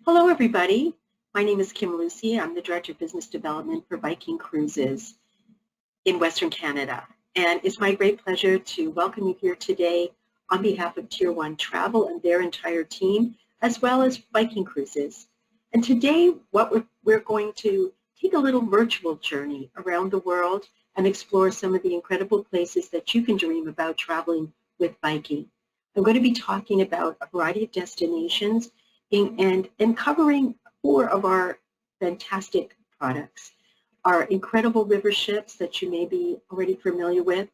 Hello, everybody. My name is Kim Lucy. I'm the Director of Business Development for Viking Cruises in Western Canada. And it's my great pleasure to welcome you here today on behalf of Tier 1 Travel and their entire team, as well as Viking Cruises. And today, we're going to take a little virtual journey around the world and explore some of the incredible places that you can dream about traveling with Viking. I'm going to be talking about a variety of destinations and covering 4 of our fantastic products. Our incredible river ships that you may be already familiar with,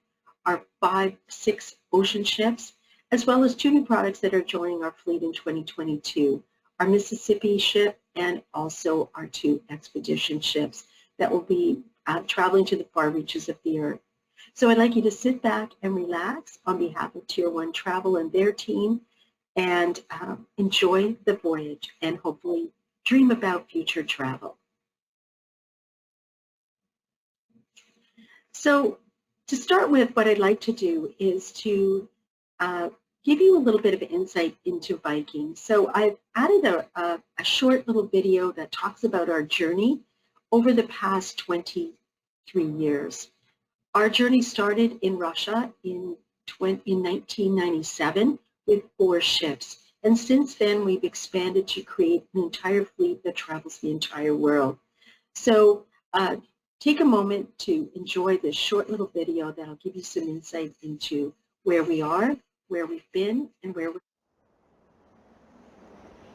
our 5, 6 ocean ships, as well as 2 new products that are joining our fleet in 2022, our Mississippi ship and also our 2 expedition ships that will be traveling to the far reaches of the earth. So I'd like you to sit back and relax on behalf of Tier 1 Travel and their team and enjoy the voyage and hopefully dream about future travel. So to start with, what I'd like to do is to give you a little bit of insight into Viking. So I've added a short little video that talks about our journey over the past 23 years. Our journey started in Russia in 1997 with 4 ships. And since then, we've expanded to create an entire fleet that travels the entire world. So take a moment to enjoy this short little video that'll give you some insight into where we are, where we've been, and where we're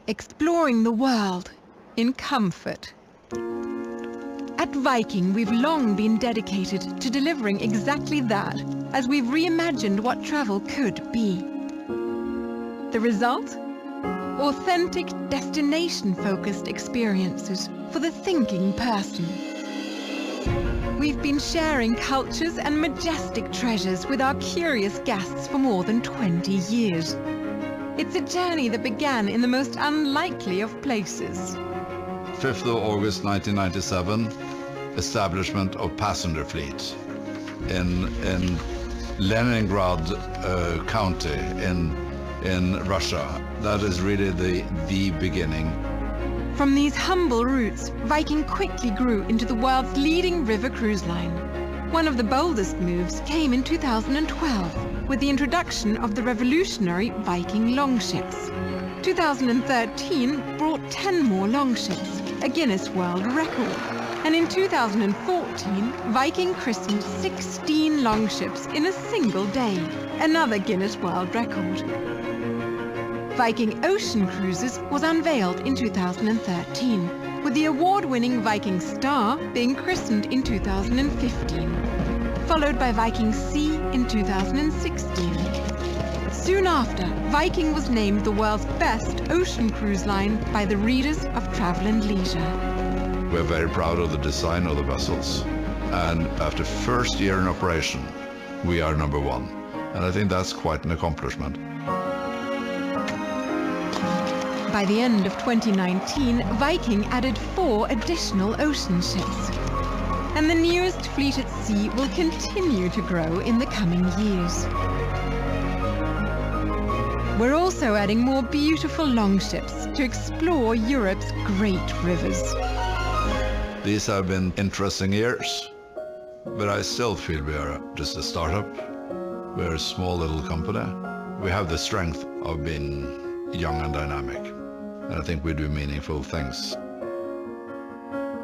exploring the world in comfort. At Viking, we've long been dedicated to delivering exactly that, as we've reimagined what travel could be. The result? Authentic, destination-focused experiences for the thinking person. We've been sharing cultures and majestic treasures with our curious guests for more than 20 years. It's a journey that began in the most unlikely of places. 5th of August 1997, establishment of passenger fleet in Leningrad County in Russia. That is really the beginning. From these humble roots, Viking quickly grew into the world's leading river cruise line. One of the boldest moves came in 2012 with the introduction of the revolutionary Viking longships. 2013 brought 10 more longships, a Guinness World Record. And in 2014, Viking christened 16 longships in a single day, another Guinness World Record. Viking Ocean Cruises was unveiled in 2013, with the award-winning Viking Star being christened in 2015, followed by Viking Sea in 2016. Soon after, Viking was named the world's best ocean cruise line by the readers of Travel and Leisure. We're very proud of the design of the vessels, and after first year in operation, we are number 1. And I think that's quite an accomplishment. By the end of 2019, Viking added 4 additional ocean ships. And the newest fleet at sea will continue to grow in the coming years. We're also adding more beautiful longships to explore Europe's great rivers. These have been interesting years, but I still feel we are just a startup. We're a small little company. We have the strength of being young and dynamic, and I think we do meaningful things.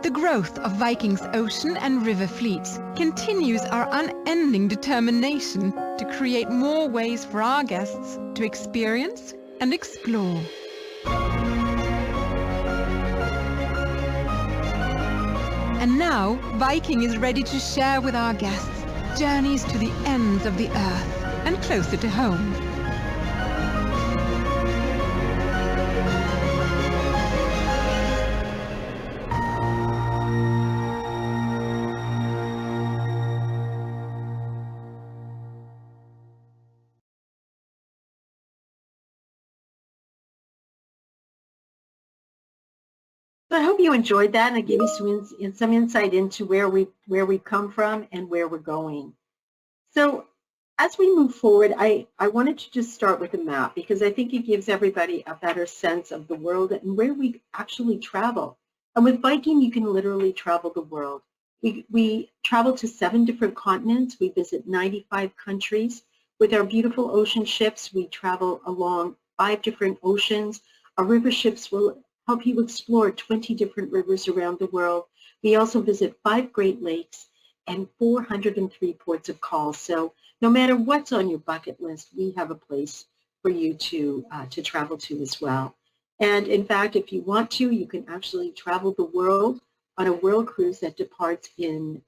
The growth of Viking's ocean and river fleets continues our unending determination to create more ways for our guests to experience and explore. And now, Viking is ready to share with our guests journeys to the ends of the earth and closer to home. So I hope you enjoyed that, and I gave you some insight into where we've come from and where we're going. So as we move forward, I wanted to just start with a map because I think it gives everybody a better sense of the world and where we actually travel. And with Viking, you can literally travel the world. We travel to 7 different continents. We visit 95 countries. With our beautiful ocean ships, we travel along 5 different oceans. Our river ships will help you explore 20 different rivers around the world. We also visit 5 Great Lakes and 403 ports of call. So no matter what's on your bucket list, we have a place for you to travel to as well. And in fact, if you want to, you can actually travel the world on a world cruise that departs in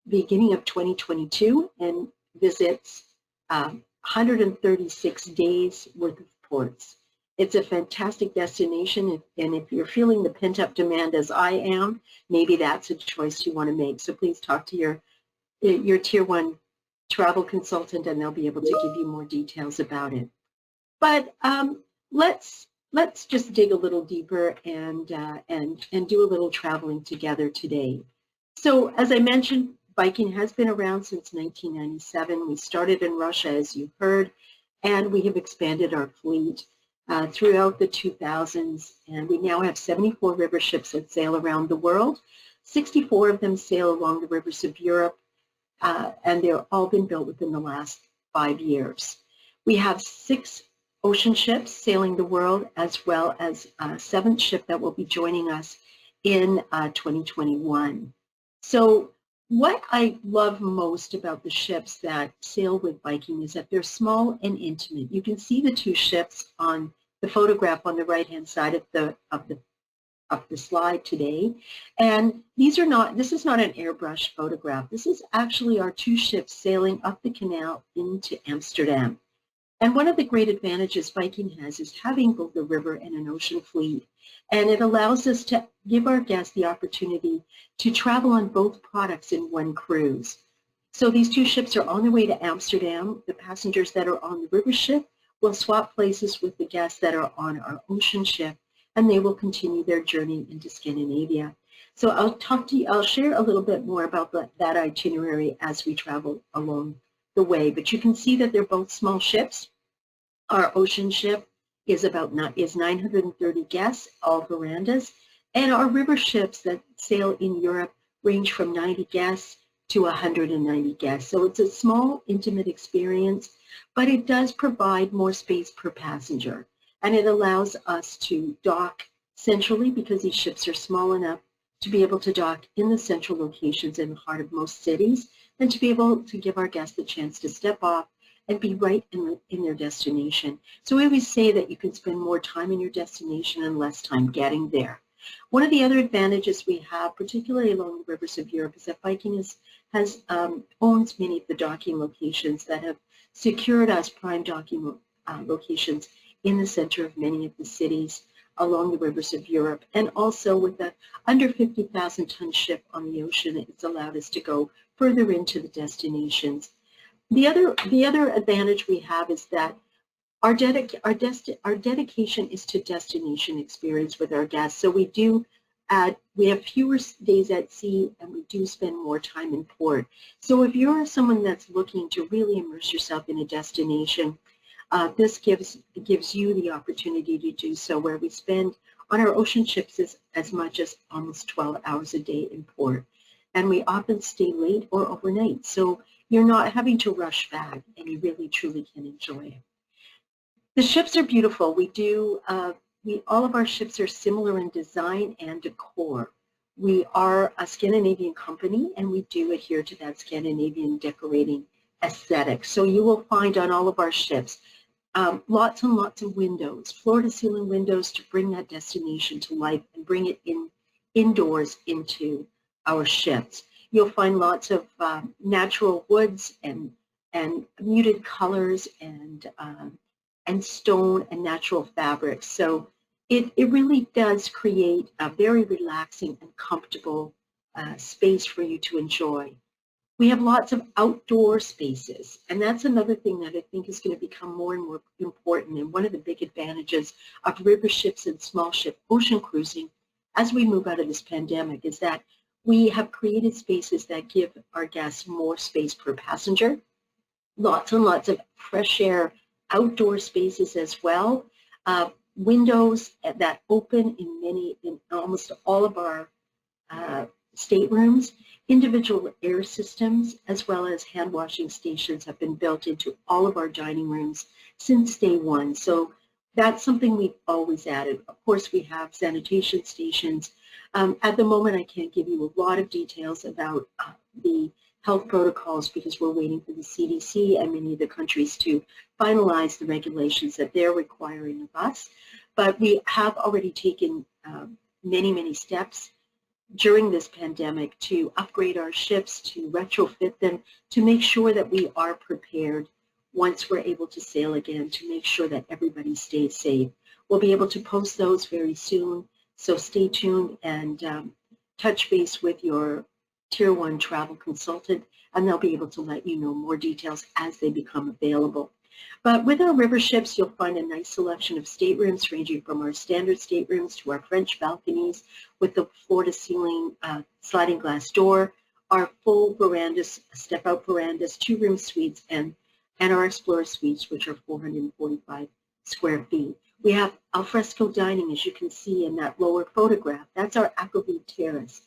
beginning of 2022 and visits 136 days worth of ports. It's a fantastic destination, and if you're feeling the pent-up demand as I am, maybe that's a choice you want to make. So please talk to your Tier 1 travel consultant, and they'll be able to give you more details about it. But let's just dig a little deeper and do a little traveling together today. So as I mentioned, Viking has been around since 1997. We started in Russia, as you heard, and we have expanded our fleet throughout the 2000s, and we now have 74 river ships that sail around the world. 64 of them sail along the rivers of Europe, and they've all been built within the last 5 years. We have 6 ocean ships sailing the world, as well as a 7th ship that will be joining us in 2021. So what I love most about the ships that sail with Viking is that they're small and intimate. You can see the 2 ships on the photograph on the right-hand side of the slide today. And this is not an airbrush photograph. This is actually our 2 ships sailing up the canal into Amsterdam. And one of the great advantages Viking has is having both a river and an ocean fleet. And it allows us to give our guests the opportunity to travel on both products in one cruise. So these 2 ships are on their way to Amsterdam. The passengers that are on the river ship will swap places with the guests that are on our ocean ship, and they will continue their journey into Scandinavia. So I'll share a little bit more about that itinerary as we travel along the way, but you can see that they're both small ships. Our ocean ship is 930 guests, all verandas, and our river ships that sail in Europe range from 90 guests to 190 guests. So it's a small, intimate experience, but it does provide more space per passenger, and it allows us to dock centrally because these ships are small enough to be able to dock in the central locations in the heart of most cities, and to be able to give our guests the chance to step off and be right in their destination. So we always say that you can spend more time in your destination and less time getting there. One of the other advantages we have, particularly along the rivers of Europe, is that Viking owns many of the docking locations that have secured us prime docking locations in the center of many of the cities along the rivers of Europe. And also with the under 50,000 ton ship on the ocean, it's allowed us to go further into the destinations. The other advantage we have is that our dedication is to destination experience with our guests. So we have fewer days at sea, and we do spend more time in port. So if you're someone that's looking to really immerse yourself in a destination, this gives you the opportunity to do so, where we spend on our ocean ships as much as almost 12 hours a day in port. And we often stay late or overnight. So you're not having to rush back, and you really, truly can enjoy it. The ships are beautiful. All of our ships are similar in design and decor. We are a Scandinavian company, and we do adhere to that Scandinavian decorating aesthetic. So you will find on all of our ships lots and lots of windows, floor-to-ceiling windows, to bring that destination to life and bring it indoors into our ships. You'll find lots of natural woods and muted colors and stone and natural fabrics. So it really does create a very relaxing and comfortable space for you to enjoy. We have lots of outdoor spaces, and that's another thing that I think is going to become more and more important. And one of the big advantages of river ships and small ship ocean cruising as we move out of this pandemic is that we have created spaces that give our guests more space per passenger. Lots and lots of fresh air outdoor spaces as well. Windows that open in almost all of our uh, staterooms. Individual air systems as well as hand washing stations have been built into all of our dining rooms since day one. So that's something we've always added. Of course, we have sanitation stations. At the moment, I can't give you a lot of details about the health protocols because we're waiting for the CDC and many of the countries to finalize the regulations that they're requiring of us. But we have already taken many, many steps during this pandemic to upgrade our ships, to retrofit them, to make sure that we are prepared once we're able to sail again, to make sure that everybody stays safe. We'll be able to post those very soon, so stay tuned and touch base with your Tier 1 travel consultant, and they'll be able to let you know more details as they become available. But with our river ships, you'll find a nice selection of staterooms ranging from our standard staterooms to our French balconies with the floor-to-ceiling sliding glass door, our full verandas, step-out verandas, two-room suites, and our Explorer suites, which are 445 square feet. We have alfresco dining, as you can see in that lower photograph. That's our Aquavit Terrace.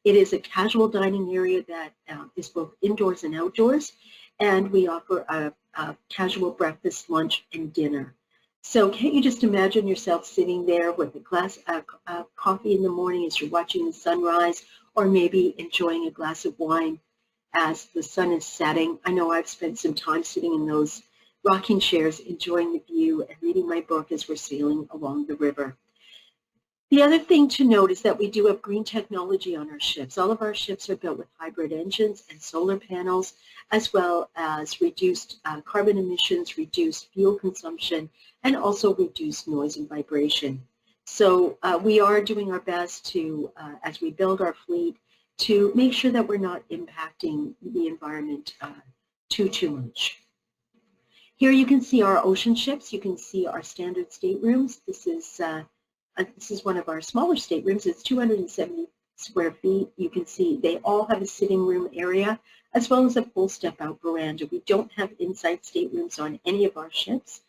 It is a casual dining area that is both indoors and outdoors, and we offer a casual breakfast, lunch, and dinner. So can't you just imagine yourself sitting there with a glass of coffee in the morning as you're watching the sunrise, or maybe enjoying a glass of wine as the sun is setting? I know I've spent some time sitting in those rocking chairs, enjoying the view and reading my book as we're sailing along the river. The other thing to note is that we do have green technology on our ships. All of our ships are built with hybrid engines and solar panels, as well as reduced carbon emissions, reduced fuel consumption, and also reduced noise and vibration. So we are doing our best to, as we build our fleet, to make sure that we're not impacting the environment too much. Here you can see our ocean ships. You can see our standard staterooms. This is one of our smaller staterooms. It's 270 square feet. You can see they all have a sitting room area as well as a full step-out veranda. We don't have inside staterooms on any of our ships.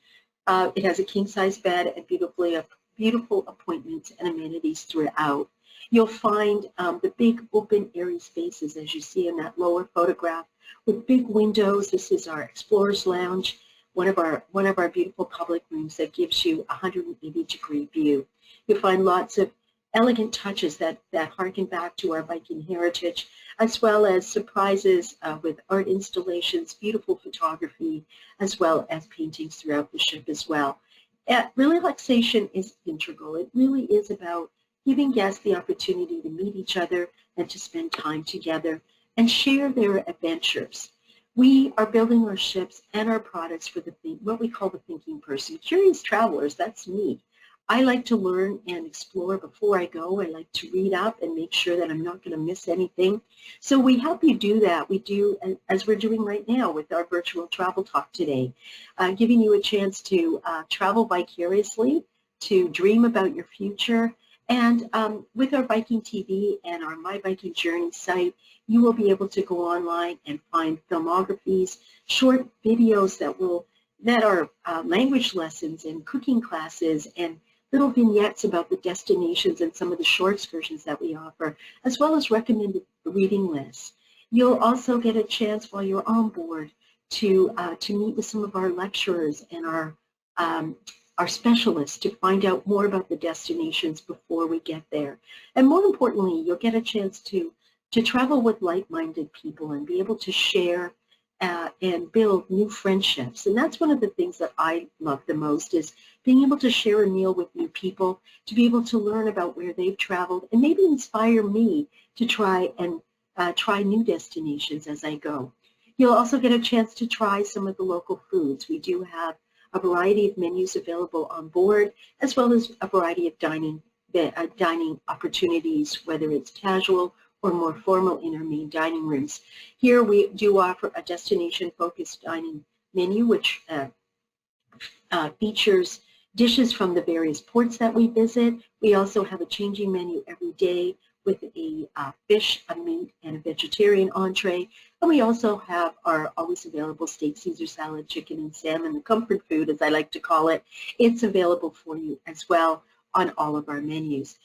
It has a king-size bed and beautiful appointments and amenities throughout. You'll find the big open airy spaces, as you see in that lower photograph, with big windows. This is our Explorer's Lounge, one of our beautiful public rooms that gives you a 180-degree view. You'll find lots of elegant touches that harken back to our Viking heritage, as well as surprises with art installations, beautiful photography, as well as paintings throughout the ship as well. Relaxation is integral. It really is about giving guests the opportunity to meet each other and to spend time together and share their adventures. We are building our ships and our products for what we call the thinking person. Curious travelers, that's me. I like to learn and explore before I go. I like to read up and make sure that I'm not going to miss anything. So we help you do that. We do, as we're doing right now with our virtual travel talk today, giving you a chance to travel vicariously, to dream about your future. And with our Viking TV and our My Viking Journey site, you will be able to go online and find filmographies, short videos that are language lessons and cooking classes and little vignettes about the destinations and some of the short excursions that we offer, as well as recommended reading lists. You'll also get a chance while you're on board to meet with some of our lecturers and our specialists to find out more about the destinations before we get there. And more importantly, you'll get a chance to travel with like-minded people and be able to share and build new friendships. And that's one of the things that I love the most, is being able to share a meal with new people, to be able to learn about where they've traveled and maybe inspire me to try new destinations as I go. You'll also get a chance to try some of the local foods. We do have a variety of menus available on board, as well as a variety of dining opportunities, whether it's casual or more formal in our main dining rooms. Here we do offer a destination-focused dining menu, which features dishes from the various ports that we visit. We also have a changing menu every day with a fish, a meat, and a vegetarian entree. And we also have our always available steak, Caesar salad, chicken, and salmon, the comfort food, as I like to call it. It's available for you as well on all of our menus.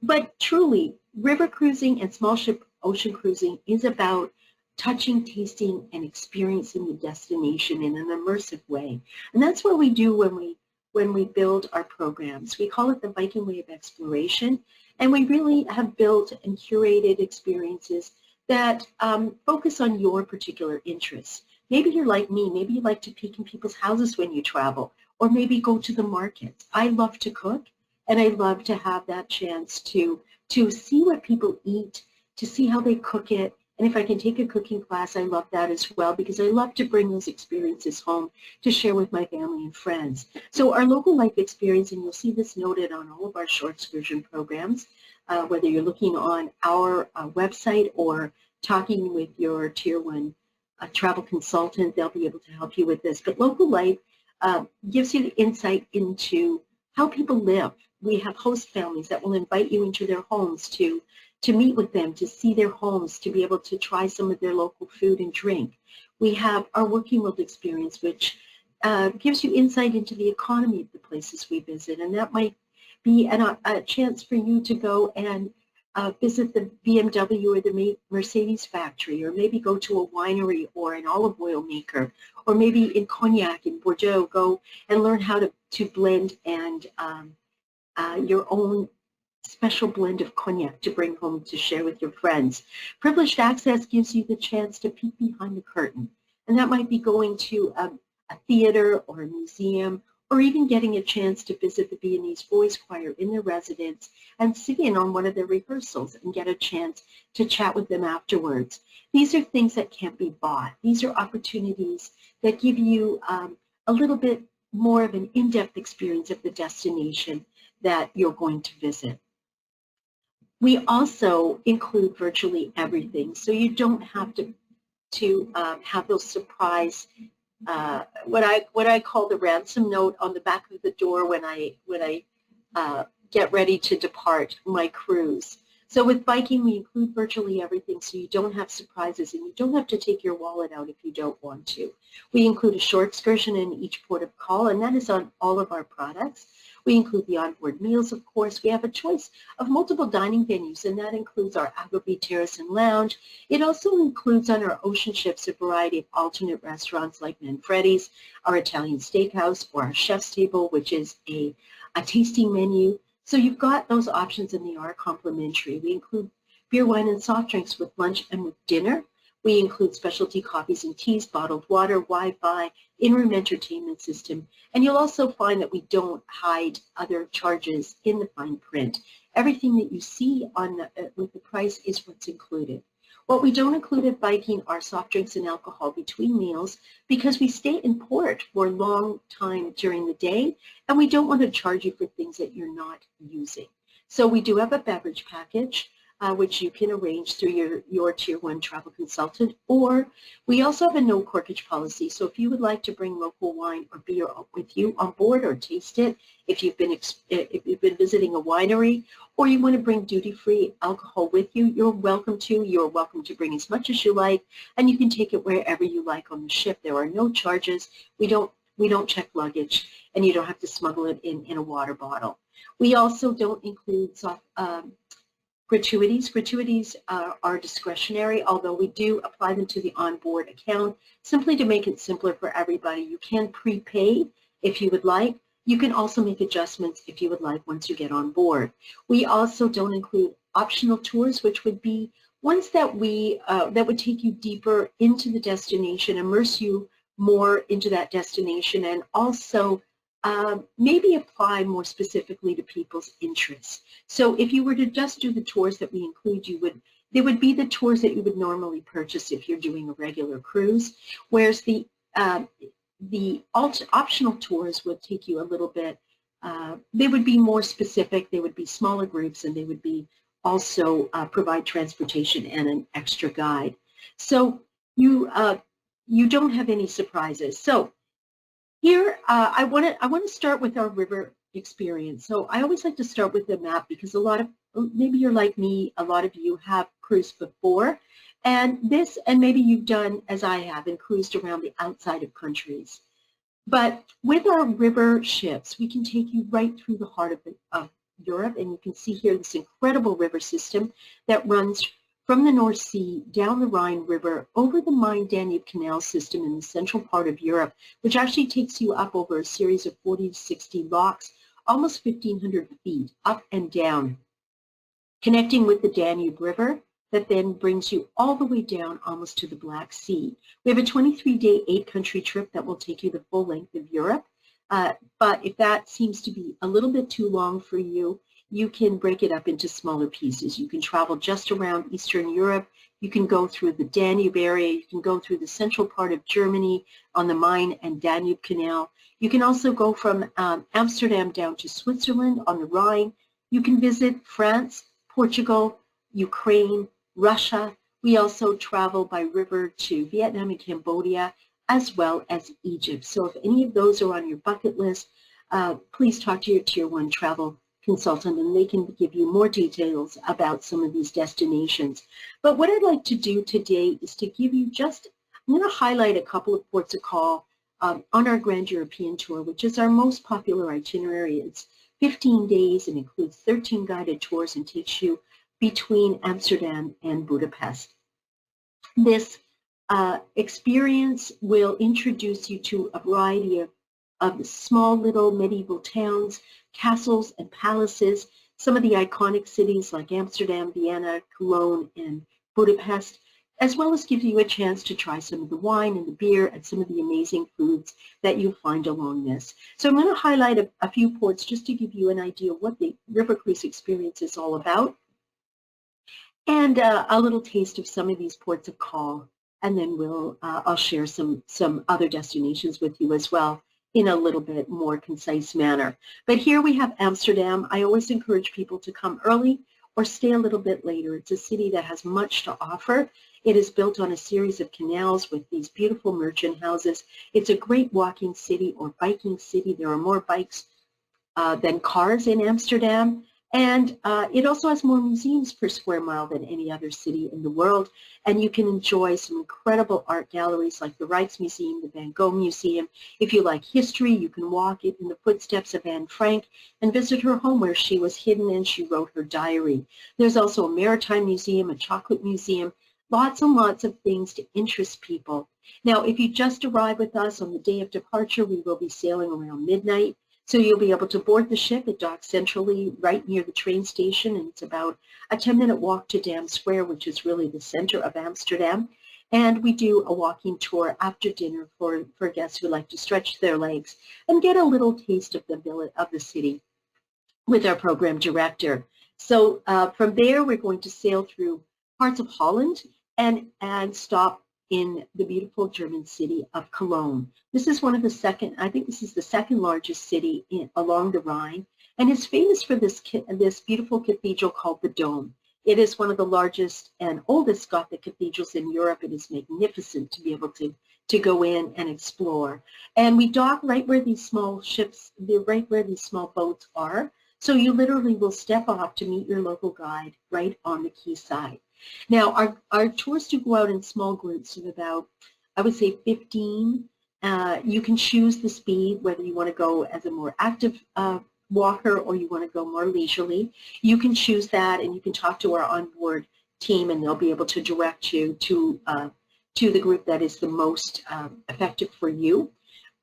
But truly, river cruising and small ship ocean cruising is about touching, tasting, and experiencing the destination in an immersive way. And that's what we do when we build our programs. We call it the Viking Way of Exploration, and we really have built and curated experiences that focus on your particular interests. Maybe you're like me. Maybe you like to peek in people's houses when you travel, or maybe go to the markets. I love to cook, and I love to have that chance to see what people eat, to see how they cook it. And if I can take a cooking class, I love that as well, because I love to bring those experiences home to share with my family and friends. So our local life experience, and you'll see this noted on all of our short excursion programs, whether you're looking on our website or talking with your Tier 1 travel consultant, they'll be able to help you with this. But local life gives you the insight into how people live. We have host families that will invite you into their homes to meet with them, to see their homes, to be able to try some of their local food and drink. We have our Working World experience, which gives you insight into the economy of the places we visit, and that might be a chance for you to go and visit the BMW or the Mercedes factory, or maybe go to a winery or an olive oil maker, or maybe in Cognac in Bordeaux, go and learn how to blend and your own special blend of cognac to bring home to share with your friends. Privileged access gives you the chance to peek behind the curtain, and that might be going to a theater or a museum, or even getting a chance to visit the Viennese Voice Choir in their residence and sit in on one of their rehearsals and get a chance to chat with them afterwards. These are things that can't be bought. These are opportunities that give you a little bit more of an in-depth experience of the destination that you're going to visit. We also include virtually everything, so you don't have to have those surprise, what I call the ransom note on the back of the door when I get ready to depart my cruise. So with Viking, we include virtually everything, so you don't have surprises, and you don't have to take your wallet out if you don't want to. We include a short excursion in each port of call, and that is on all of our products. We include the onboard meals, of course. We have a choice of multiple dining venues, and that includes our Agobee Terrace and Lounge. It also includes on our ocean ships a variety of alternate restaurants like Manfredi's, our Italian steakhouse, or our chef's table, which is a tasting menu. So you've got those options, and they are complimentary. We include beer, wine, and soft drinks with lunch and with dinner. We include specialty coffees and teas, bottled water, Wi-Fi, in-room entertainment system, and you'll also find that we don't hide other charges in the fine print. Everything that you see on with the price is what's included. What we don't include at Viking are soft drinks and alcohol between meals, because we stay in port for a long time during the day, and we don't want to charge you for things that you're not using. So we do have a beverage package, which you can arrange through your Tier 1 travel consultant, or we also have a no corkage policy. So if you would like to bring local wine or beer with you on board or taste it, if you've been visiting a winery, or you want to bring duty-free alcohol with you, you're welcome to. You're welcome to bring as much as you like, and you can take it wherever you like on the ship. There are no charges. We don't check luggage, and you don't have to smuggle it in a water bottle. We also don't include gratuities. Gratuities are discretionary, although we do apply them to the onboard account simply to make it simpler for everybody. You can prepay if you would like. You can also make adjustments if you would like once you get on board. We also don't include optional tours, which would be ones that that would take you deeper into the destination, immerse you more into that destination, and also maybe apply more specifically to people's interests. So if you were to just do the tours that we include, they would be the tours that you would normally purchase if you're doing a regular cruise, whereas the optional tours would take you a little bit, they would be more specific, they would be smaller groups, and they would be also provide transportation and an extra guide. So you don't have any surprises. So here, I want to start with our river experience. So I always like to start with the map because a lot of, maybe you're like me, a lot of you have cruised before. And maybe you've done, as I have, and cruised around the outside of countries. But with our river ships, we can take you right through the heart of Europe, and you can see here this incredible river system that runs from the North Sea down the Rhine River over the Main-Danube Canal system in the central part of Europe, which actually takes you up over a series of 40 to 60 locks, almost 1,500 feet up and down, connecting with the Danube River, that then brings you all the way down almost to the Black Sea. We have a 23-day, 8-country trip that will take you the full length of Europe. But if that seems to be a little bit too long for you, you can break it up into smaller pieces. You can travel just around Eastern Europe. You can go through the Danube area. You can go through the central part of Germany on the Main and Danube Canal. You can also go from Amsterdam down to Switzerland on the Rhine. You can visit France, Portugal, Ukraine, Russia. We also travel by river to Vietnam and Cambodia, as well as Egypt. So if any of those are on your bucket list, please talk to your Tier 1 travel consultant and they can give you more details about some of these destinations. But what I'd like to do today is to give you I'm going to highlight a couple of ports of call on our Grand European Tour, which is our most popular itinerary. It's 15 days and includes 13 guided tours and takes you between Amsterdam and Budapest. This experience will introduce you to a variety of small little medieval towns, castles and palaces, some of the iconic cities like Amsterdam, Vienna, Cologne, and Budapest, as well as give you a chance to try some of the wine and the beer and some of the amazing foods that you'll find along this. So I'm going to highlight a few ports just to give you an idea of what the river cruise experience is all about, and a little taste of some of these ports of call, and then I'll share some other destinations with you as well in a little bit more concise manner. But here we have Amsterdam. I always encourage people to come early or stay a little bit later. It's a city that has much to offer. It is built on a series of canals with these beautiful merchant houses. It's a great walking city or biking city. There are more bikes than cars in Amsterdam. And it also has more museums per square mile than any other city in the world. And you can enjoy some incredible art galleries like the Rijksmuseum, the Van Gogh Museum. If you like history, you can walk in the footsteps of Anne Frank and visit her home where she was hidden and she wrote her diary. There's also a maritime museum, a chocolate museum, lots and lots of things to interest people. Now, if you just arrive with us on the day of departure, we will be sailing around midnight. So you'll be able to board the ship. It docks centrally right near the train station, and it's about a 10-minute walk to Dam Square, which is really the center of Amsterdam. And we do a walking tour after dinner for guests who like to stretch their legs and get a little taste of the city with our program director. So from there, we're going to sail through parts of Holland and stop in the beautiful German city of Cologne. This is I think this is the second largest city along the Rhine, and it's famous for this beautiful cathedral called the Dome. It is one of the largest and oldest Gothic cathedrals in Europe. It is magnificent to be able to go in and explore. And we dock right where these small ships, right where these small boats are. So you literally will step off to meet your local guide right on the quayside. Now, our tours do go out in small groups of about, I would say, 15. You can choose the speed, whether you want to go as a more active walker or you want to go more leisurely. You can choose that, and you can talk to our onboard team, and they'll be able to direct you to the group that is the most effective for you.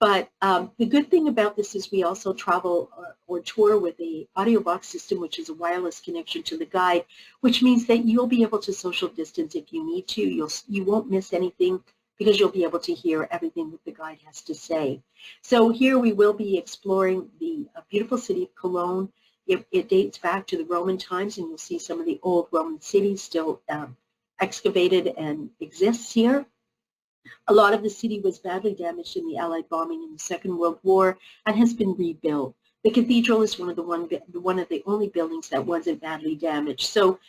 But the good thing about this is we also travel or tour with a audio box system, which is a wireless connection to the guide, which means that you'll be able to social distance if you need to. You won't miss anything because you'll be able to hear everything that the guide has to say. So here we will be exploring the beautiful city of Cologne. It dates back to the Roman times, and you'll see some of the old Roman cities still excavated and exists here. A lot of the city was badly damaged in the Allied bombing in the Second World War and has been rebuilt. The cathedral is one of the only buildings that wasn't badly damaged. So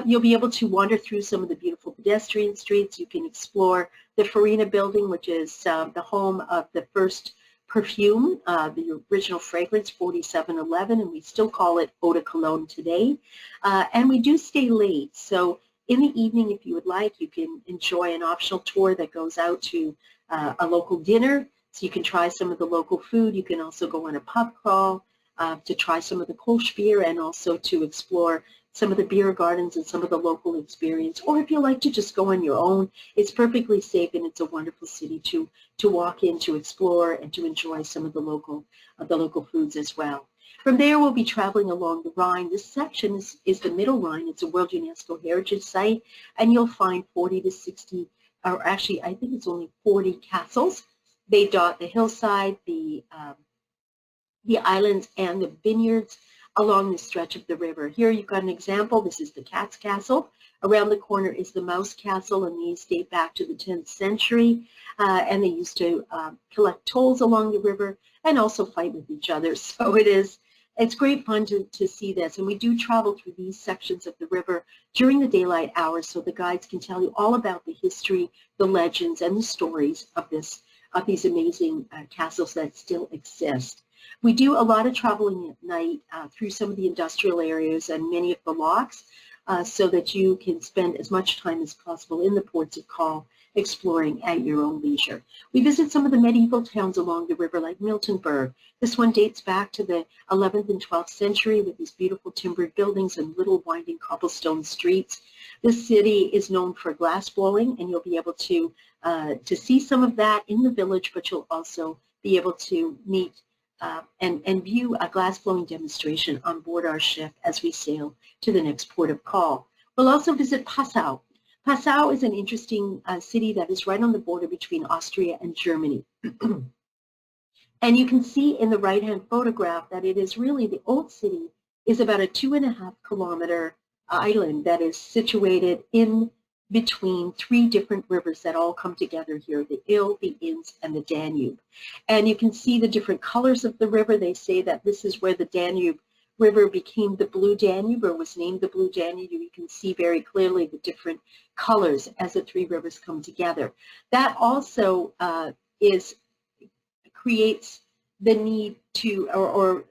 you'll be able to wander through some of the beautiful pedestrian streets. You can explore the Farina building, which is the home of the first perfume, the original fragrance 4711, and we still call it Eau de Cologne today. And we do stay late, so in the evening, if you would like, you can enjoy an optional tour that goes out to a local dinner, so you can try some of the local food. You can also go on a pub crawl to try some of the Kolsch beer and also to explore some of the beer gardens and some of the local experience. Or if you like to just go on your own, it's perfectly safe and it's a wonderful city to walk in, to explore, and to enjoy some of the local foods as well. From there, we'll be traveling along the Rhine. This section is the Middle Rhine. It's a World UNESCO Heritage Site, and you'll find 40 to 60, or actually, I think it's only 40 castles. They dot the hillside, the islands, and the vineyards along the stretch of the river. Here you've got an example. This is the Cat's Castle. Around the corner is the Mouse Castle, and these date back to the 10th century, and they used to collect tolls along the river and also fight with each other. So it's great fun to see this, and we do travel through these sections of the river during the daylight hours, so the guides can tell you all about the history, the legends, and the stories of these amazing castles that still exist. We do a lot of traveling at night through some of the industrial areas and many of the locks, so that you can spend as much time as possible in the ports of call exploring at your own leisure. We visit some of the medieval towns along the river like Miltenberg. This one dates back to the 11th and 12th century with these beautiful timbered buildings and little winding cobblestone streets. This city is known for glass blowing, and you'll be able to see some of that in the village, but you'll also be able to meet and view a glass blowing demonstration on board our ship as we sail to the next port of call. We'll also visit Passau. Passau is an interesting city that is right on the border between Austria and Germany. And you can see in the right-hand photograph that it is really, the old city is about a 2.5 kilometer island that is situated in between 3 different rivers that all come together here, the Ill, the Inns, and the Danube. And you can see the different colors of the river. They say that this is where the Danube River became the Blue Danube, or was named the Blue Danube. You can see very clearly the different colors as the 3 rivers come together. That also creates the need to, or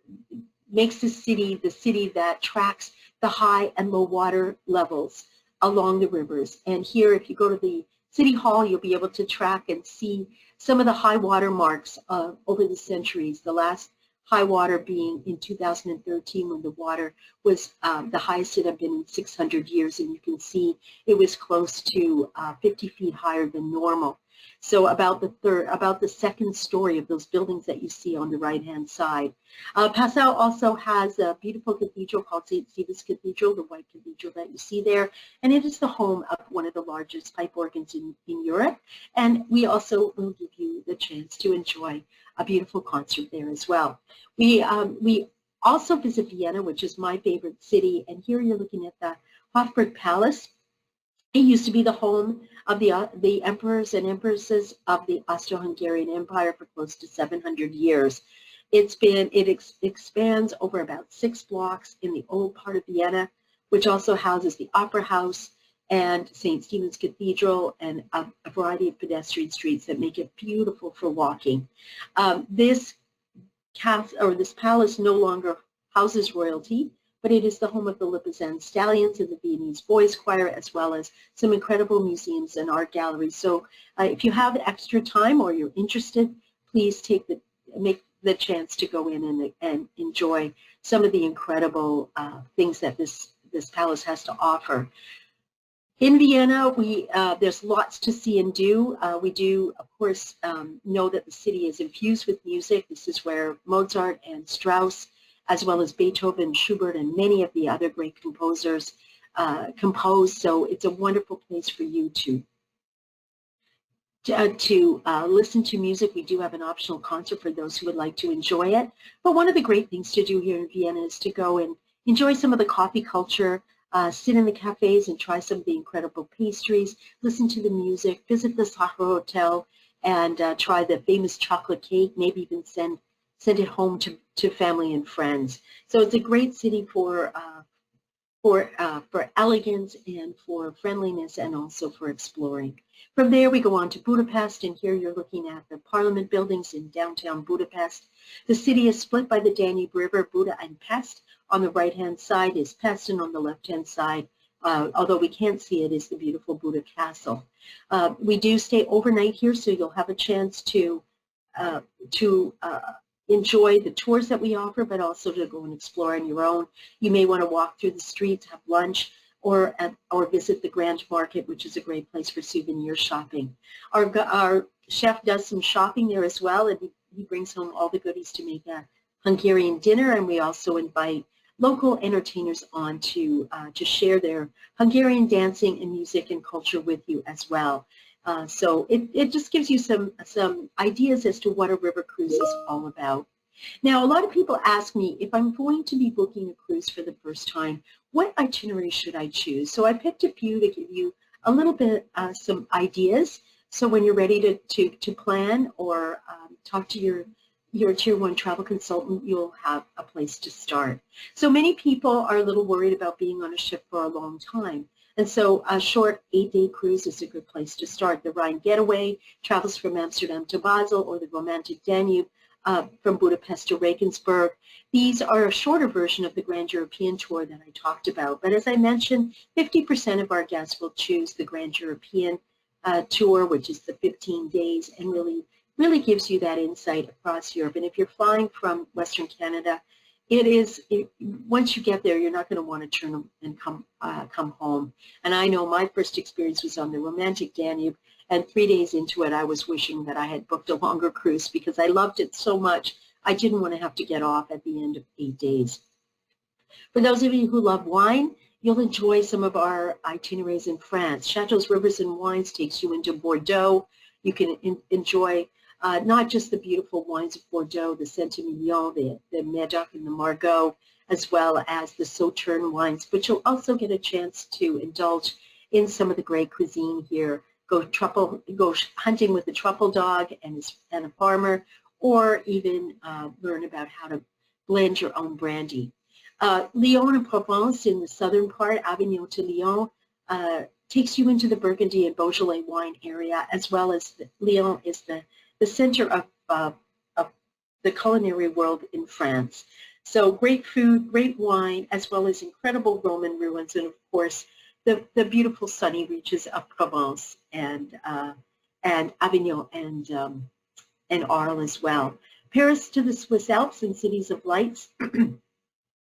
makes the city that tracks the high and low water levels along the rivers. And here, if you go to the City Hall, you'll be able to track and see some of the high water marks over the centuries. The last high water being in 2013, when the water was the highest it had been in 600 years, and you can see it was close to 50 feet higher than normal. So about the second story of those buildings that you see on the right-hand side. Passau also has a beautiful cathedral called St. Stephen's Cathedral, the white cathedral that you see there, and it is the home of one of the largest pipe organs in Europe. And we also will give you the chance to enjoy a beautiful concert there as well. We also visit Vienna, which is my favorite city, and here you're looking at the Hofburg Palace. It used to be the home of the emperors and empresses of the Austro-Hungarian Empire for close to 700 years. It expands over about 6 blocks in the old part of Vienna, which also houses the Opera House and St. Stephen's Cathedral and a variety of pedestrian streets that make it beautiful for walking. This palace no longer houses royalty, but it is the home of the Lipizan Stallions and the Viennese Boys Choir, as well as some incredible museums and art galleries. So if you have extra time or you're interested, please make the chance to go in and enjoy some of the incredible things that this palace has to offer. In Vienna, there's lots to see and do. We do, of course, know that the city is infused with music. This is where Mozart and Strauss, as well as Beethoven, Schubert, and many of the other great composers compose. So it's a wonderful place for you to listen to music. We do have an optional concert for those who would like to enjoy it. But one of the great things to do here in Vienna is to go and enjoy some of the coffee culture, sit in the cafes and try some of the incredible pastries, listen to the music, visit the Sacher Hotel, and try the famous chocolate cake, maybe even send it home to family and friends. So it's a great city for for elegance and for friendliness and also for exploring. From there, we go on to Budapest, and here you're looking at the Parliament buildings in downtown Budapest. The city is split by the Danube River, Buda and Pest. On the right-hand side is Pest, and on the left-hand side, although we can't see it, is the beautiful Buda Castle. We do stay overnight here, so you'll have a chance to uh, to enjoy the tours that we offer, but also to go and explore on your own. You may want to walk through the streets, have lunch, or visit the Grand Market, which is a great place for souvenir shopping. Our chef does some shopping there as well, and he brings home all the goodies to make a Hungarian dinner, and we also invite local entertainers on to share their Hungarian dancing and music and culture with you as well. So it just gives you some ideas as to what a river cruise is all about. Now, a lot of people ask me, if I'm going to be booking a cruise for the first time, what itinerary should I choose? So I picked a few to give you a little bit some ideas. So when you're ready to plan or talk to your Tier 1 travel consultant, you'll have a place to start. So many people are a little worried about being on a ship for a long time. And so a short 8-day cruise is a good place to start. The Rhine Getaway travels from Amsterdam to Basel, or the Romantic Danube from Budapest to Regensburg. These are a shorter version of the Grand European Tour that I talked about. But as I mentioned, 50% of our guests will choose the Grand European Tour, which is the 15 days, and really gives you that insight across Europe. And if you're flying from Western Canada, once you get there, you're not going to want to turn and come home. And I know my first experience was on the Romantic Danube, and 3 days into it, I was wishing that I had booked a longer cruise because I loved it so much. I didn't want to have to get off at the end of 8 days. For those of you who love wine, you'll enjoy some of our itineraries in France. Chateaux, Rivers, and Wines takes you into Bordeaux. You can enjoy not just the beautiful wines of Bordeaux, the Saint-Emilion, the Medoc, and the Margaux, as well as the Sauternes wines, but you'll also get a chance to indulge in some of the great cuisine here. Go hunting with a truffle dog and a farmer, or even learn about how to blend your own brandy. Lyon and Provence in the southern part, Avignon to Lyon, takes you into the Burgundy and Beaujolais wine area, as well as Lyon is the center of the culinary world in France. So great food, great wine, as well as incredible Roman ruins, and of course the beautiful sunny reaches of Provence and Avignon and Arles as well. Paris to the Swiss Alps and Cities of Lights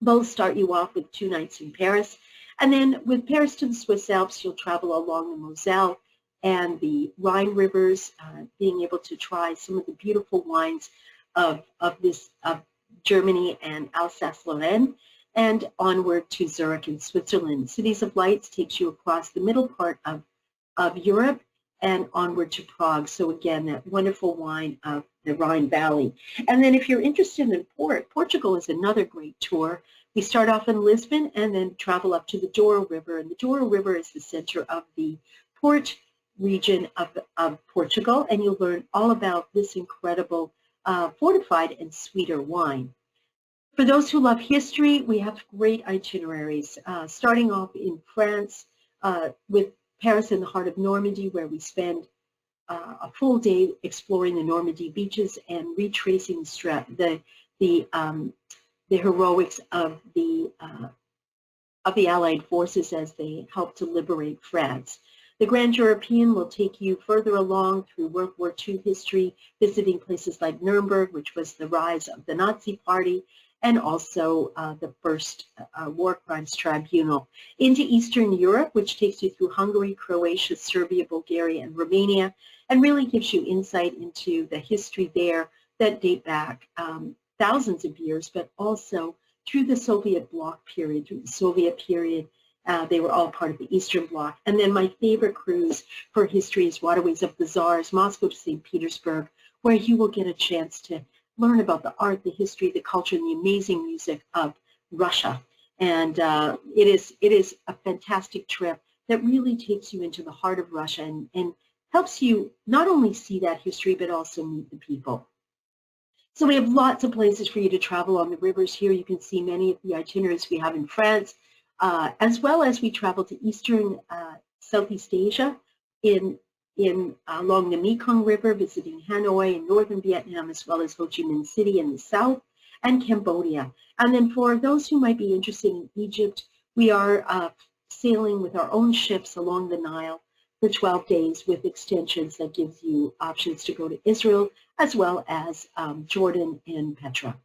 both start you off with 2 nights in Paris. And then with Paris to the Swiss Alps, you'll travel along the Moselle and the Rhine rivers, being able to try some of the beautiful wines of Germany and Alsace-Lorraine, and onward to Zurich in Switzerland. Cities of Lights takes you across the middle part of Europe and onward to Prague. So again, that wonderful wine of the Rhine Valley. And then if you're interested in Portugal is another great tour. We start off in Lisbon and then travel up to the Douro River. And the Douro River is the center of the port region of Portugal, and you'll learn all about this incredible fortified and sweeter wine. For those who love history, we have great itineraries, starting off in France with Paris in the heart of Normandy, where we spend a full day exploring the Normandy beaches and retracing the heroics of the Allied forces as they helped to liberate France. The Grand European will take you further along through World War II history, visiting places like Nuremberg, which was the rise of the Nazi Party, and also the first war crimes tribunal. Into Eastern Europe, which takes you through Hungary, Croatia, Serbia, Bulgaria, and Romania, and really gives you insight into the history there that date back thousands of years, but also through the Soviet bloc period, they were all part of the Eastern Bloc. And then my favorite cruise for history is Waterways of the Tsars, Moscow to St. Petersburg, where you will get a chance to learn about the art, the history, the culture, and the amazing music of Russia. And it is a fantastic trip that really takes you into the heart of Russia and helps you not only see that history, but also meet the people. So we have lots of places for you to travel on the rivers here. You can see many of the itineraries we have in France. as well as we travel to Eastern Southeast Asia in along the Mekong River, visiting Hanoi in northern Vietnam, as well as Ho Chi Minh City in the south, and Cambodia. And then for those who might be interested in Egypt, we are sailing with our own ships along the Nile for 12 days with extensions that gives you options to go to Israel, as well as Jordan and Petra.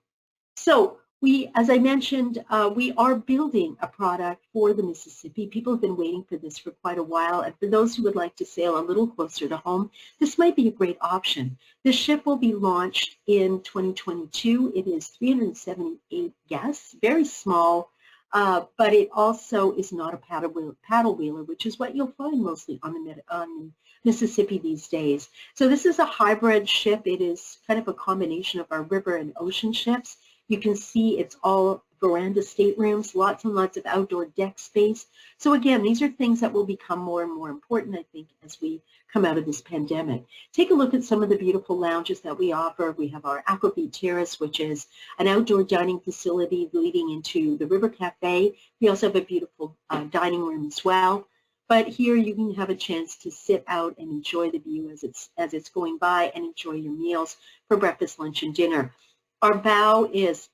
So we, as I mentioned, we are building a product for the Mississippi. People have been waiting for this for quite a while, and for those who would like to sail a little closer to home, this might be a great option. The ship will be launched in 2022. It is 378 guests, very small, but it also is not a paddle wheeler, which is what you'll find mostly on the Mississippi these days. So this is a hybrid ship. It is kind of a combination of our river and ocean ships. You can see it's all veranda staterooms, lots and lots of outdoor deck space. So again, these are things that will become more and more important, I think, as we come out of this pandemic. Take a look at some of the beautiful lounges that we offer. We have our Aquavit Terrace, which is an outdoor dining facility leading into the River Cafe. We also have a beautiful dining room as well. But here you can have a chance to sit out and enjoy the view as it's going by and enjoy your meals for breakfast, lunch, and dinner. Our bow is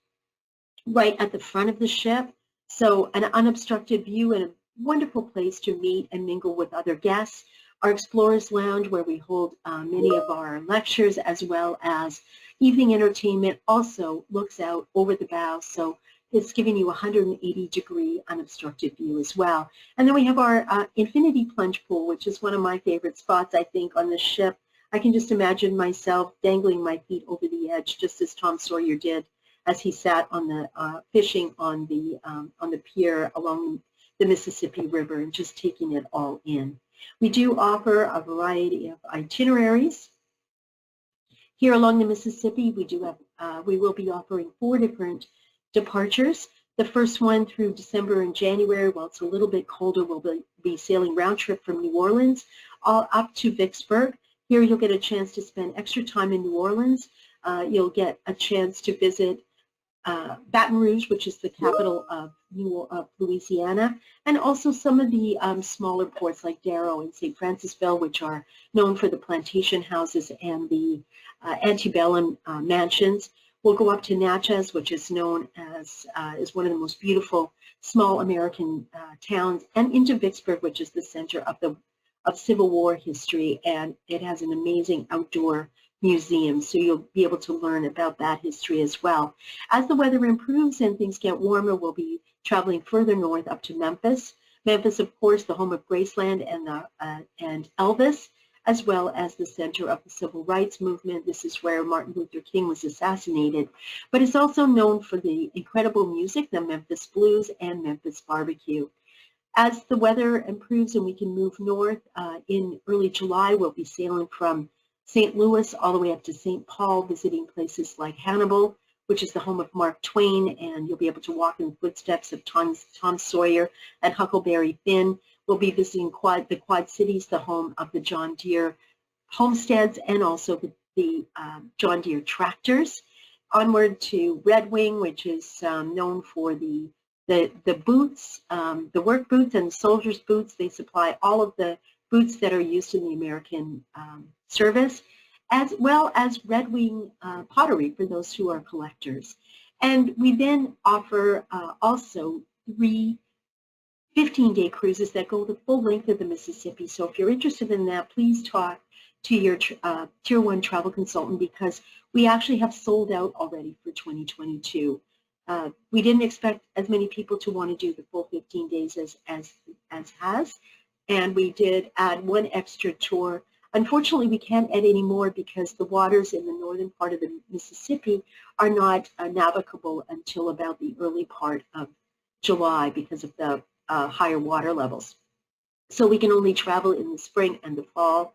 right at the front of the ship, so an unobstructed view and a wonderful place to meet and mingle with other guests. Our Explorers Lounge, where we hold many of our lectures as well as evening entertainment, also looks out over the bow, so it's giving you a 180-degree unobstructed view as well. And then we have our infinity plunge pool, which is one of my favorite spots, I think, on the ship. I can just imagine myself dangling my feet over the edge, just as Tom Sawyer did as he sat on the fishing on the pier along the Mississippi River and just taking it all in. We do offer a variety of itineraries. Here along the Mississippi, we will be offering 4 different departures. The first one through December and January, while it's a little bit colder, we'll be sailing round trip from New Orleans all up to Vicksburg. Here you'll get a chance to spend extra time in New Orleans. You'll get a chance to visit Baton Rouge, which is the capital of Louisiana, and also some of the smaller ports like Darrow and St. Francisville, which are known for the plantation houses and the antebellum mansions. We'll go up to Natchez, which is known as is one of the most beautiful small American towns, and into Vicksburg, which is the center of Civil War history, and it has an amazing outdoor museum, so you'll be able to learn about that history as well. As the weather improves and things get warmer, we'll be traveling further north up to Memphis. Memphis, of course, the home of Graceland and Elvis, as well as the center of the Civil Rights Movement. This is where Martin Luther King was assassinated, but it's also known for the incredible music, the Memphis Blues and Memphis Barbecue. As the weather improves and we can move north, in early July, we'll be sailing from St. Louis all the way up to St. Paul, visiting places like Hannibal, which is the home of Mark Twain, and you'll be able to walk in the footsteps of Tom Sawyer and Huckleberry Finn. We'll be visiting the Quad Cities, the home of the John Deere homesteads, and also the John Deere tractors. Onward to Red Wing, which is known for the boots, the work boots and the soldiers' boots. They supply all of the boots that are used in the American service, as well as Red Wing pottery for those who are collectors. And we then offer also 3 15-day cruises that go the full length of the Mississippi. So if you're interested in that, please talk to your Tier 1 travel consultant, because we actually have sold out already for 2022. We didn't expect as many people to want to do the full 15 days as has, and we did add 1 extra tour. Unfortunately, we can't add any more because the waters in the northern part of the Mississippi are not navigable until about the early part of July because of the higher water levels. So we can only travel in the spring and the fall,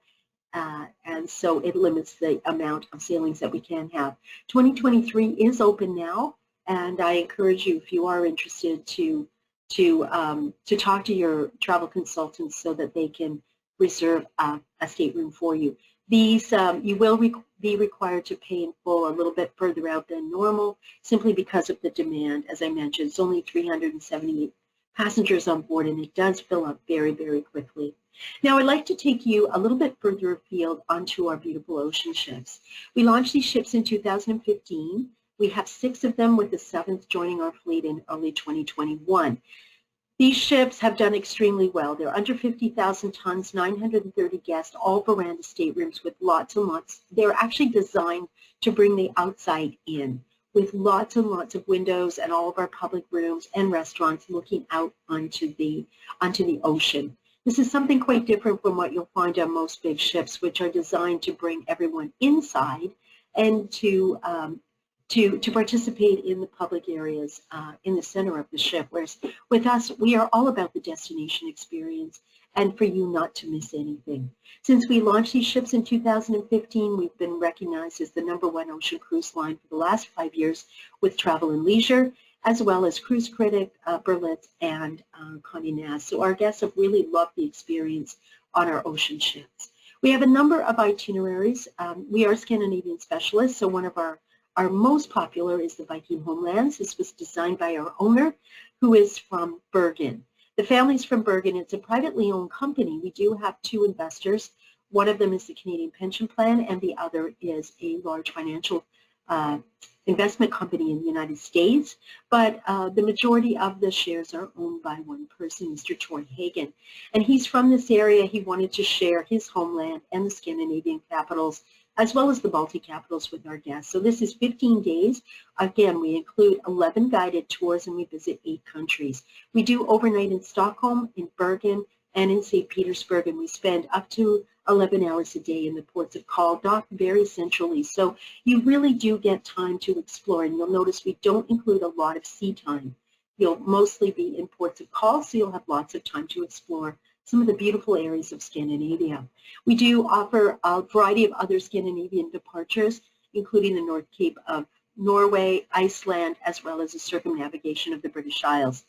and so it limits the amount of sailings that we can have. 2023 is open now, and I encourage you, if you are interested, to talk to your travel consultants so that they can reserve a stateroom for you. These you will be required to pay in full a little bit further out than normal, simply because of the demand. As I mentioned, it's only 378 passengers on board, and it does fill up very, very quickly. Now, I'd like to take you a little bit further afield onto our beautiful ocean ships. We launched these ships in 2015. We have 6 of them, with the 7th joining our fleet in early 2021. These ships have done extremely well. They're under 50,000 tons, 930 guests, all veranda staterooms with lots and lots. They're actually designed to bring the outside in, with lots and lots of windows and all of our public rooms and restaurants looking out onto the ocean. This is something quite different from what you'll find on most big ships, which are designed to bring everyone inside and to participate in the public areas in the center of the ship. Whereas with us, we are all about the destination experience and for you not to miss anything. Since we launched these ships in 2015, we've been recognized as the #1 ocean cruise line for the last 5 years with Travel and Leisure, as well as Cruise Critic, Berlitz, and Condé Nast. So our guests have really loved the experience on our ocean ships. We have a number of itineraries. We are Scandinavian specialists, so one of our most popular is the Viking Homelands. This was designed by our owner, who is from Bergen. The family's from Bergen. It's a privately owned company. We do have 2 investors. One of them is the Canadian Pension Plan, and the other is a large financial investment company in the United States. But the majority of the shares are owned by one person, Mr. Torn Hagen. And he's from this area. He wanted to share his homeland and the Scandinavian capitals, as well as the Baltic capitals, with our guests. So this is 15 days. Again, we include 11 guided tours, and we visit 8 countries. We do overnight in Stockholm, in Bergen, and in St. Petersburg, and we spend up to 11 hours a day in the ports of call, docked very centrally. So you really do get time to explore, and you'll notice we don't include a lot of sea time. You'll mostly be in ports of call, so you'll have lots of time to explore some of the beautiful areas of Scandinavia. We do offer a variety of other Scandinavian departures, including the North Cape of Norway, Iceland, as well as a circumnavigation of the British Isles.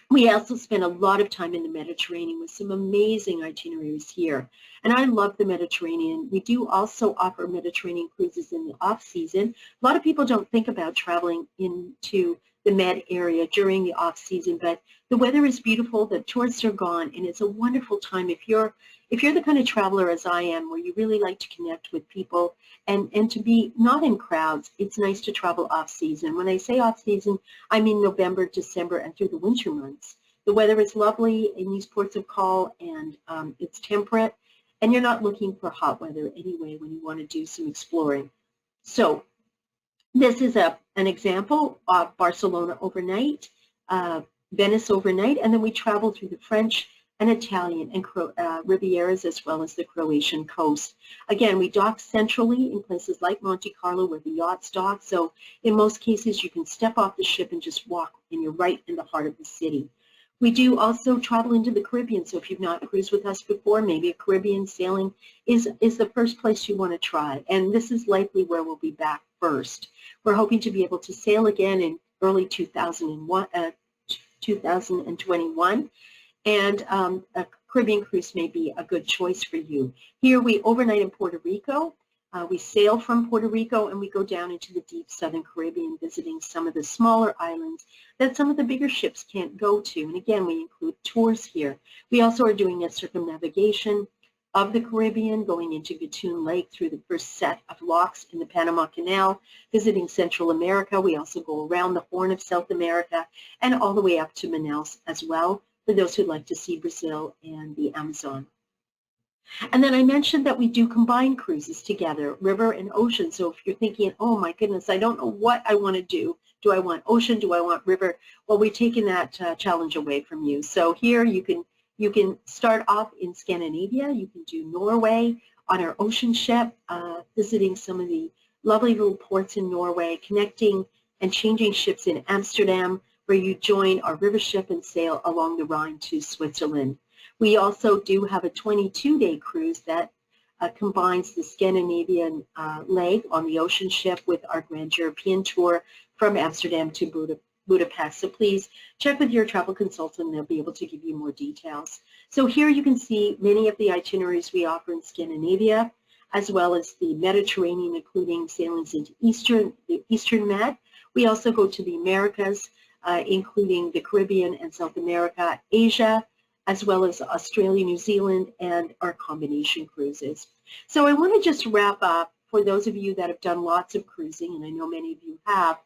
We also spend a lot of time in the Mediterranean with some amazing itineraries here. And I love the Mediterranean. We do also offer Mediterranean cruises in the off-season. A lot of people don't think about traveling into the Med area during the off-season, but the weather is beautiful, the tourists are gone, and it's a wonderful time if you're the kind of traveler as I am, where you really like to connect with people and to be not in crowds. It's nice to travel off-season. When I say off-season, I mean November, December, and through the winter months. The weather is lovely in these ports of call, and it's temperate, and you're not looking for hot weather anyway when you want to do some exploring. So this is an example of Barcelona overnight, Venice overnight, and then we travel through the French and Italian and Rivieras, as well as the Croatian coast. Again, we dock centrally in places like Monte Carlo, where the yachts dock. So in most cases, you can step off the ship and just walk, and you're right in the heart of the city. We do also travel into the Caribbean, so if you've not cruised with us before, maybe a Caribbean sailing is the first place you want to try, and this is likely where we'll be back first. We're hoping to be able to sail again in early 2021, and a Caribbean cruise may be a good choice for you. Here we overnight in Puerto Rico. We sail from Puerto Rico, and we go down into the deep southern Caribbean, visiting some of the smaller islands that some of the bigger ships can't go to. And again, we include tours here. We also are doing a circumnavigation of the Caribbean, going into Gatun Lake through the first set of locks in the Panama Canal, visiting Central America. We also go around the Horn of South America and all the way up to Manaus as well, for those who'd like to see Brazil and the Amazon. And then I mentioned that we do combine cruises together, river and ocean. So if you're thinking, oh my goodness, I don't know what I want to do. Do I want ocean? Do I want river? Well, we've taken that challenge away from you. So here you can start off in Scandinavia. You can do Norway on our ocean ship, visiting some of the lovely little ports in Norway, connecting and changing ships in Amsterdam, where you join our river ship and sail along the Rhine to Switzerland. We also do have a 22-day cruise that combines the Scandinavian leg on the ocean ship with our Grand European tour from Amsterdam to Budapest. So please check with your travel consultant, and they'll be able to give you more details. So here you can see many of the itineraries we offer in Scandinavia, as well as the Mediterranean, including sailings into the Eastern Med. We also go to the Americas, including the Caribbean and South America, Asia, as well as Australia, New Zealand, and our combination cruises. So I want to just wrap up, for those of you that have done lots of cruising, and I know many of you have,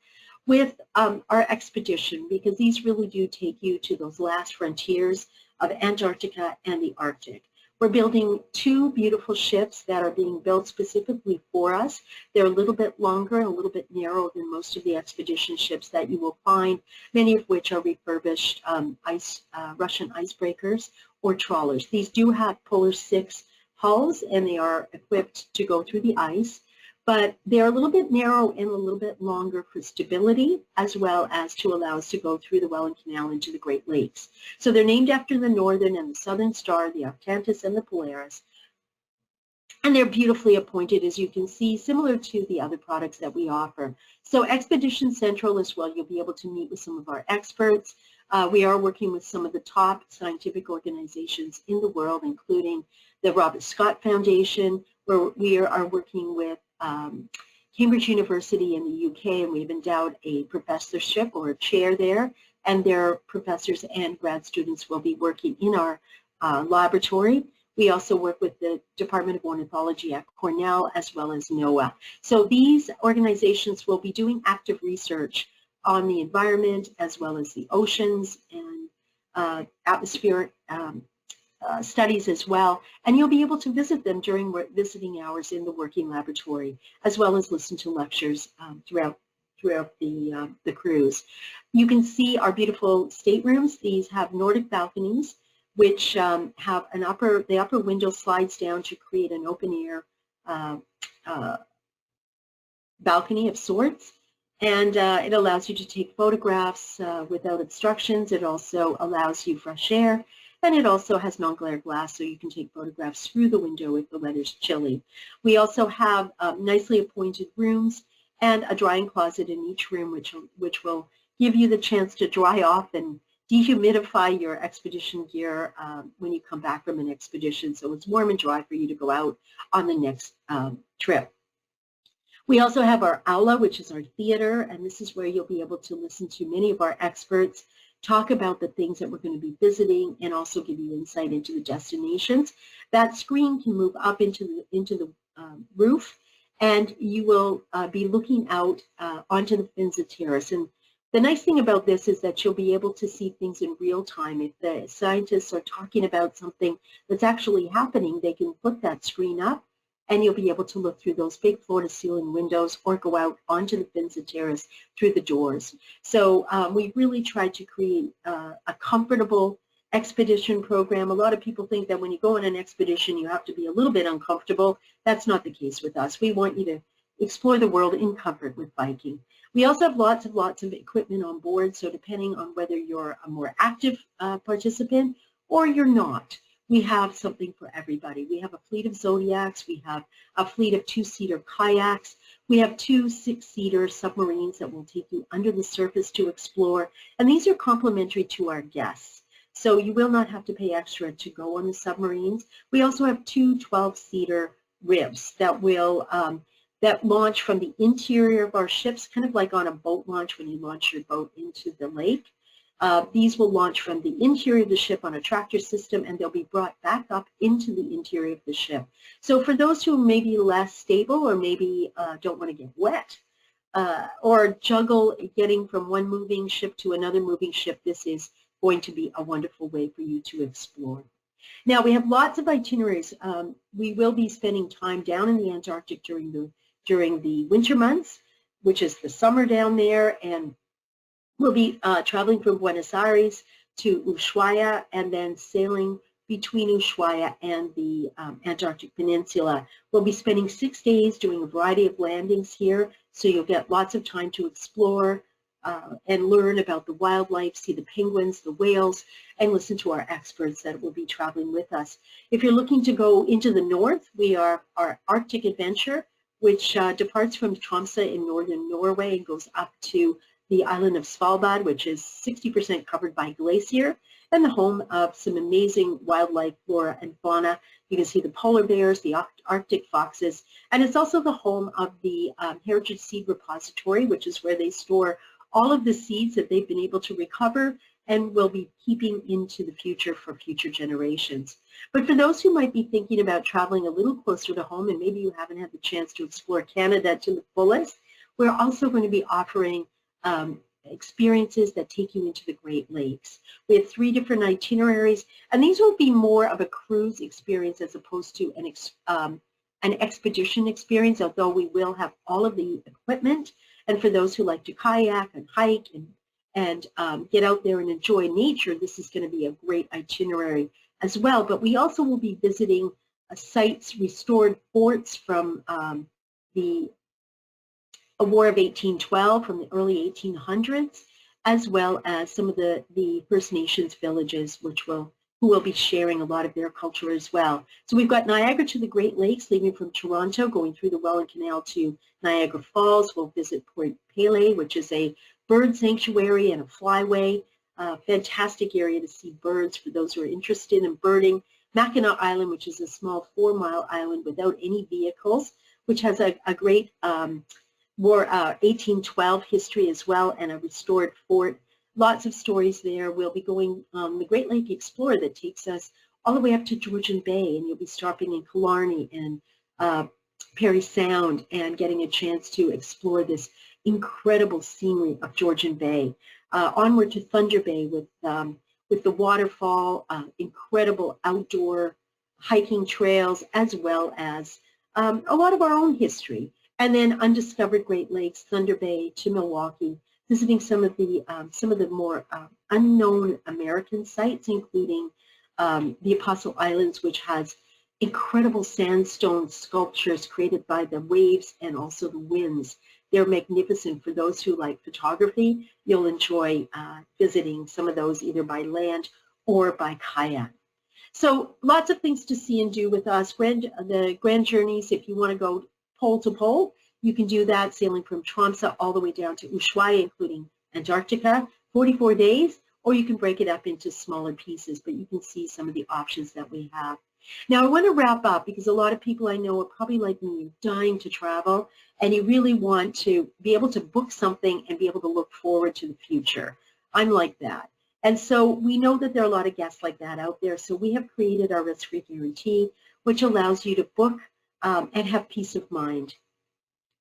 with our expedition, because these really do take you to those last frontiers of Antarctica and the Arctic. We're building 2 beautiful ships that are being built specifically for us. They're a little bit longer and a little bit narrower than most of the expedition ships that you will find, many of which are refurbished Russian icebreakers or trawlers. These do have Polar 6 hulls, and they are equipped to go through the ice, but they're a little bit narrow and a little bit longer for stability, as well as to allow us to go through the Welland Canal into the Great Lakes. So they're named after the Northern and the Southern Star, the Octantis and the Polaris. And they're beautifully appointed, as you can see, similar to the other products that we offer. So Expedition Central as well, you'll be able to meet with some of our experts. We are working with some of the top scientific organizations in the world, including the Robert Scott Foundation, where we are working with Cambridge University in the UK, and we've endowed a professorship or a chair there, and their professors and grad students will be working in our laboratory. We also work with the Department of Ornithology at Cornell, as well as NOAA. So these organizations will be doing active research on the environment, as well as the oceans and atmospheric studies as well, and you'll be able to visit them during visiting hours in the working laboratory, as well as listen to lectures throughout the cruise. You can see our beautiful staterooms. These have Nordic balconies, which have the upper window slides down to create an open air balcony of sorts, and it allows you to take photographs without obstructions. It also allows you fresh air, and it also has non-glare glass, so you can take photographs through the window if the weather's chilly. We also have nicely appointed rooms and a drying closet in each room, which will give you the chance to dry off and dehumidify your expedition gear when you come back from an expedition, so it's warm and dry for you to go out on the next trip. We also have our aula, which is our theater, and this is where you'll be able to listen to many of our experts talk about the things that we're going to be visiting, and also give you insight into the destinations. That screen can move up into the roof, and you will be looking out onto the Finza Terrace. And the nice thing about this is that you'll be able to see things in real time. If the scientists are talking about something that's actually happening, they can put that screen up, and you'll be able to look through those big floor-to-ceiling windows or go out onto the Finza Terrace through the doors. So we really tried to create a comfortable expedition program. A lot of people think that when you go on an expedition, you have to be a little bit uncomfortable. That's not the case with us. We want you to explore the world in comfort with Viking. We also have lots of equipment on board, so depending on whether you're a more active participant or you're not, we have something for everybody. We have a fleet of Zodiacs. We have a fleet of 2-seater kayaks. We have 2 6-seater submarines that will take you under the surface to explore. And these are complimentary to our guests. So you will not have to pay extra to go on the submarines. We also have 2 12-seater ribs that will that launch from the interior of our ships, kind of like on a boat launch when you launch your boat into the lake. These will launch from the interior of the ship on a tractor system, and they'll be brought back up into the interior of the ship. So for those who may be less stable, or maybe don't want to get wet, or juggle getting from one moving ship to another moving ship, this is going to be a wonderful way for you to explore. Now, we have lots of itineraries. We will be spending time down in the Antarctic during the winter months, which is the summer down there, and we'll be traveling from Buenos Aires to Ushuaia, and then sailing between Ushuaia and the Antarctic Peninsula. We'll be spending 6 days doing a variety of landings here, so you'll get lots of time to explore and learn about the wildlife, see the penguins, the whales, and listen to our experts that will be traveling with us. If you're looking to go into the north, we are our Arctic Adventure, which departs from Tromsø in northern Norway and goes up to the island of Svalbard, which is 60% covered by glacier, and the home of some amazing wildlife, flora and fauna. You can see the polar bears, the Arctic foxes, and it's also the home of the Heritage Seed Repository, which is where they store all of the seeds that they've been able to recover and will be keeping into the future for future generations. But for those who might be thinking about traveling a little closer to home, and maybe you haven't had the chance to explore Canada to the fullest, we're also going to be offering experiences that take you into the Great Lakes. We have 3 different itineraries, and these will be more of a cruise experience as opposed to an expedition experience, although we will have all of the equipment. And for those who like to kayak and hike and get out there and enjoy nature, this is going to be a great itinerary as well. But we also will be visiting sites, restored forts from the War of 1812, from the early 1800s, as well as some of the First Nations villages, who will be sharing a lot of their culture as well. So we've got Niagara to the Great Lakes, leaving from Toronto, going through the Welland Canal to Niagara Falls. We'll visit Port Pele, which is a bird sanctuary and a flyway. Fantastic area to see birds for those who are interested in birding. Mackinac Island, which is a small 4-mile island without any vehicles, which has a great War 1812 history as well, and a restored fort. Lots of stories there. We'll be going the Great Lake Explorer that takes us all the way up to Georgian Bay, and you'll be stopping in Killarney and Parry Sound and getting a chance to explore this incredible scenery of Georgian Bay. Onward to Thunder Bay with the waterfall, incredible outdoor hiking trails, as well as a lot of our own history. And then undiscovered Great Lakes, Thunder Bay to Milwaukee, visiting some of the more unknown American sites, including the Apostle Islands, which has incredible sandstone sculptures created by the waves and also the winds. They're magnificent. For those who like photography, you'll enjoy visiting some of those either by land or by kayak. So lots of things to see and do with us. The Grand Journeys, if you want to go pole to pole, you can do that sailing from Tromsø all the way down to Ushuaia, including Antarctica, 44 days, or you can break it up into smaller pieces, but you can see some of the options that we have. Now, I want to wrap up because a lot of people I know are probably like me, dying to travel, and you really want to be able to book something and be able to look forward to the future. I'm like that. And so we know that there are a lot of guests like that out there, so we have created our risk-free guarantee, which allows you to book and have peace of mind.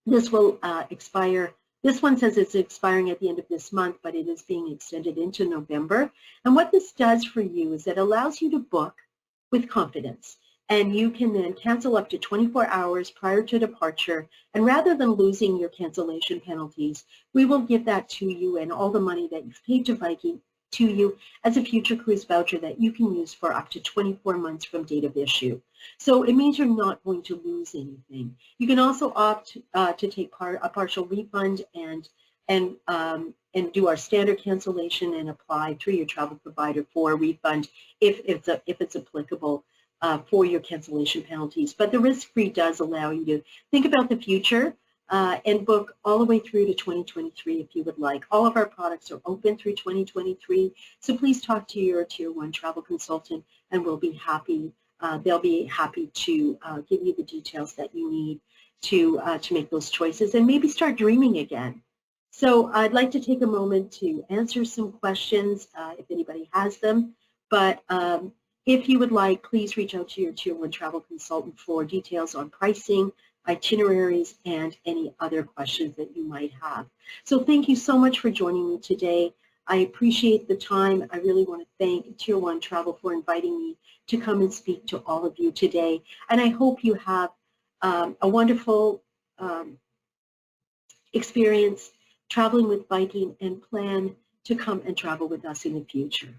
This will expire. This one says it's expiring at the end of this month, but it is being extended into November. And what this does for you is it allows you to book with confidence. And you can then cancel up to 24 hours prior to departure. And rather than losing your cancellation penalties, we will give that to you and all the money that you've paid to Viking to you as a future cruise voucher that you can use for up to 24 months from date of issue. So it means you're not going to lose anything. You can also opt to take a partial refund and do our standard cancellation and apply through your travel provider for a refund if it's applicable for your cancellation penalties. But the risk-free does allow you to think about the future and book all the way through to 2023 if you would like. All of our products are open through 2023, so please talk to your Tier 1 travel consultant and we'll be happy. They'll be happy to give you the details that you need to make those choices and maybe start dreaming again. So I'd like to take a moment to answer some questions if anybody has them. But if you would like, please reach out to your Tier 1 travel consultant for details on pricing, itineraries, and any other questions that you might have. So thank you so much for joining me today. I appreciate the time. I really want to thank Tier 1 Travel for inviting me to come and speak to all of you today. And I hope you have a wonderful experience traveling with Viking and plan to come and travel with us in the future.